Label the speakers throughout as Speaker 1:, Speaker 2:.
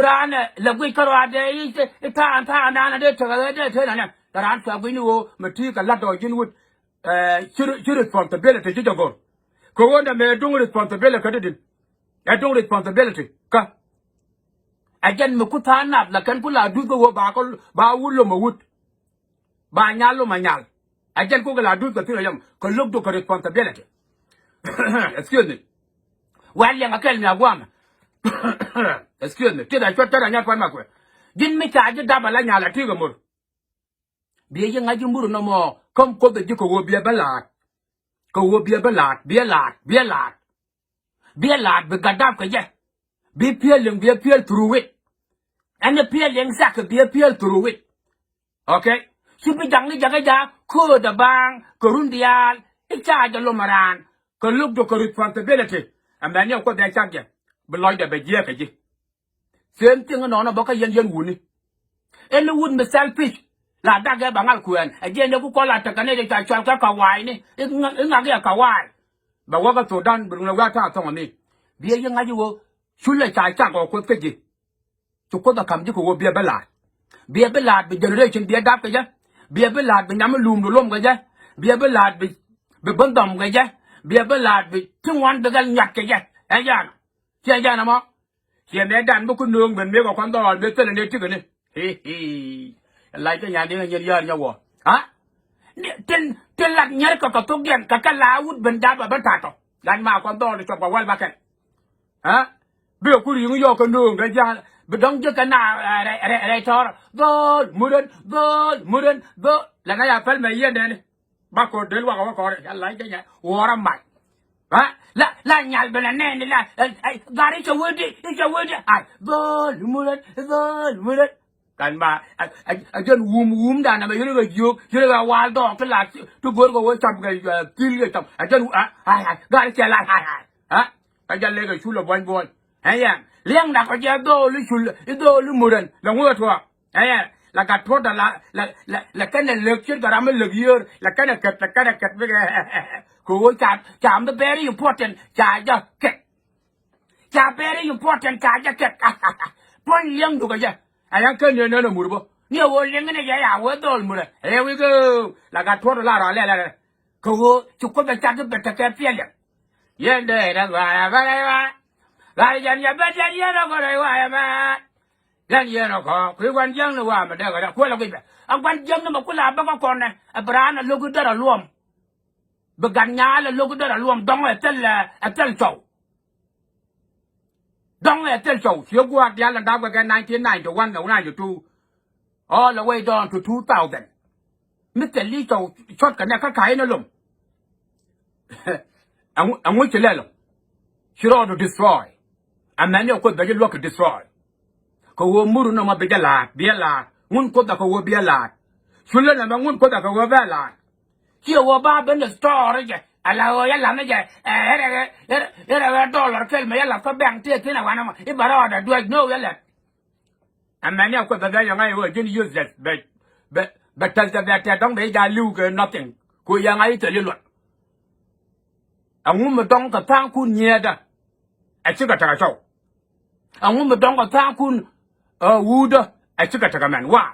Speaker 1: rana la gwi karwa de ta na de ta na da ran sa gwi no mati ka la do jin wut responsibility ji jogor ko wonda me dung responsibility ka din ya dung responsibility ka ajan mu kutana la kan kula du go ba ko ba wulo mo wut ba nyalo ma nyal ajan ko la du ko tira yam ko lok do ko responsibility excuse me wali ngakel na gwama excuse me tida chotara nya kwa makwe din mi ta ji dabala nya la tigo mur biye yin ngaji muru no mo kom ko be ko wo biye balat ko wo biye balat biye lat be gadab ka je bi piel through it and the piel sak biye piel through it okay subi jang ni jaga ja ko da bang ko rundial ita ja lo maran ko look do ko responsibility amanya ko da chagge beloy da be je ka ji same thing no na baka yen wuni ene wun me selfish la daga bangal kuen again ku ko la ta kane da cha ka wai ni nga ga ka wai ba wa ka to dan bu na wa ta to ni biye yin ngaji wo shule cha ko ko ke ji to ko da kam ji ko wo biye bela be generation biye da ka ja biye bela be nyam lum do lom ga ja biye bela be bandam ga ja biye bela be tingwan da gal nyak ga ja ja na mo hiện nay đàn bốc nương mình biết có con đò biết tên là nên chứ cái này lại cái nhà đi người dân nhau à tên là nhớ có tốt điện cả lá út bên đá và bên tạt rồi đàn mà con đò thì cho vào quay ba cái hả bây giờ cứ đi người con nương đấy ra bên đông chứ cái nào đây cho rồi mưa đến là cái nhà phân mày yên đây bác cô đến qua có đấy lại cái nhà hoa mày à la nyal bela nene la gari chawudi ai gol murat kan ba ajon wum da na me yoro yok yoro wal do to la to gor go cham ga til ga cham ajon ai gari cha la ai ha ajon le ga chulo bon ya liang da ko ja do lu muran la ngo to ya la ga to da la kan le chir ga ram le yer la kan kat cô chạm the very important cha very important cha point liang du cái ayang kan ne no murbo ni wo liang ne ya wo dol mura here we go la ga thor la ra le ko chu ko be cha be ta ke pia le yen de da ga yan ba no ko wa ba yan no ko ku wan jang no wa ma da ga ko la ko be ang wan jang no ma ku la ba ko kon ne abrana lo gu da luom beganya la logo da luom dong etel chow here go at yalla da ga 1991 no 92 all the way down to 2000 Mr. Lee chow shot ka na ka kai na lum ang wi chele lo shiro to destroy and then you could be look destroy ko wo muru no ma be la ngun ko da ko wo be la shule na ngun ko da ko wo be la chưa qua ba bên the store đấy chứ, là ya làm đấy chứ, era dollar cái mà ya làm có bảng tiền thế nào anh mà, ít bảo đó đuổi no ya là, anh mà nhau có cái gì ngay rồi, chỉ useless, but thật đông đấy ra lưu cái nothing, cô ya ngay tự luận, ông mà đông cái thang kun nhẹ đó, anh chưa có thằng sao, ông mà đông cái thang kun wood, anh chưa có thằng man, why?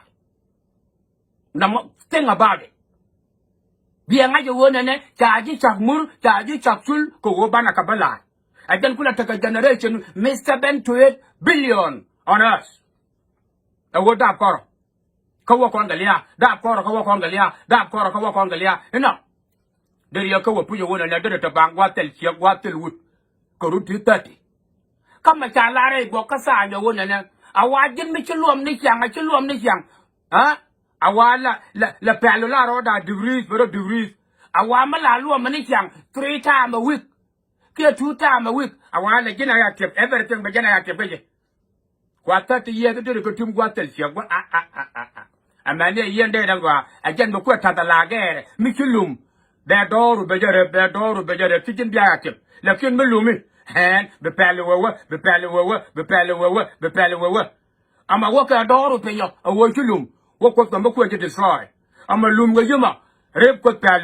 Speaker 1: Now think about it. Biang aja wona ne chaji chakmur chaji chaksul ko wobana kabala ajan kula taka generation Mr. 7 billion on us awo da kor ko wo kon galia da kor ko wo kon galia ino der ya ko wo puyo wona ne der ta bang watel chi watel wut ko ruti 30 kama cha lare go ka sa ya wona ne awajin mi chluom ni chang ha awala la palo la roda degrees awama la luo mani chang 3 times a week ke 2 times a week awala gina ya keep everything be gina ya keep je kwa 30 years to ko tum gwa tel sia gwa amane yende da gwa ajen do ko tata la ge mi chulum be doru be jere fitin bia ya keep la kin melumi hen be palo wo ama wo ka doru pe yo awo chulum wo ko to mo ko je destroy ama lum ga yuma rep ko pal